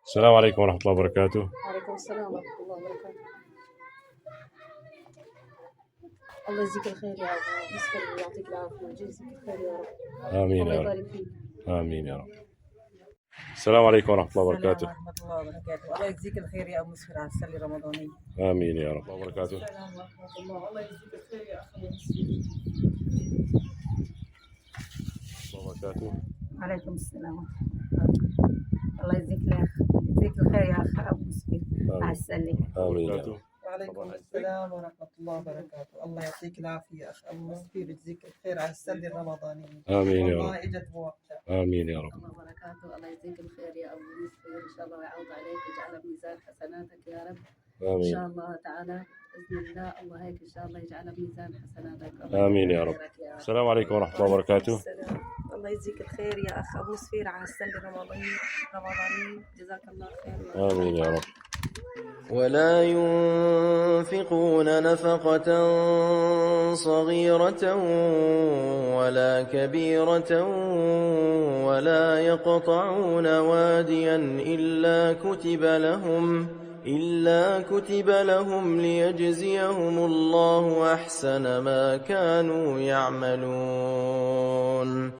السلام عليكم ورحمة الله وبركاته. وعليكم السلام ورحمة الله وبركاته. الله يجزيك الخير يا أبو مسكر ويعطيك العافية ويجزيك الخير يا رب. آمين الله يا رب. يبارك فيك. آمين يا رب. السلام عليكم ورحمة الله السلام وبركاته. ورحمة الله وبركاته. الله يجزيك الخير يا أبو مسفر على السلة الرمضانية. آمين يا رب. الله وبركاته. السلام ورحمة الله. الله يجزيك الخير يا أخي الله وبركاته. وعليكم السلام. الله يجزيك الخير يا أخ أبو مسفر على السلة. آمين يا رب. وعليكم السلام ورحمة الله وبركاته. الله يعطيك العافية أخ أبو مسفير ويجزيك الخير على السلة الرمضانية. آمين يا رب. والله إجت بوقتها. آمين يا رب. الله وبركاته. الله يجزيك الخير يا أبو مسفر، إن شاء الله يعوض عليك ويجعلها بميزان حسناتك يا رب. إن آمين. شاء الله تعالى بإذن الله. الله هيك إن شاء الله يجعلها بميزان حسناتك. آمين يا رب. السلام عليكم ورحمة الله وبركاته. السلام. الله يجزيك الخير يا أخ أبو مسفير على السنة الرمضانية. جزاك الله خير. آمين يا رب. ولا ينفقون نفقة صغيرة ولا كبيرة ولا يقطعون واديا إلا كتب لهم ليجزيهم الله أحسن ما كانوا يعملون.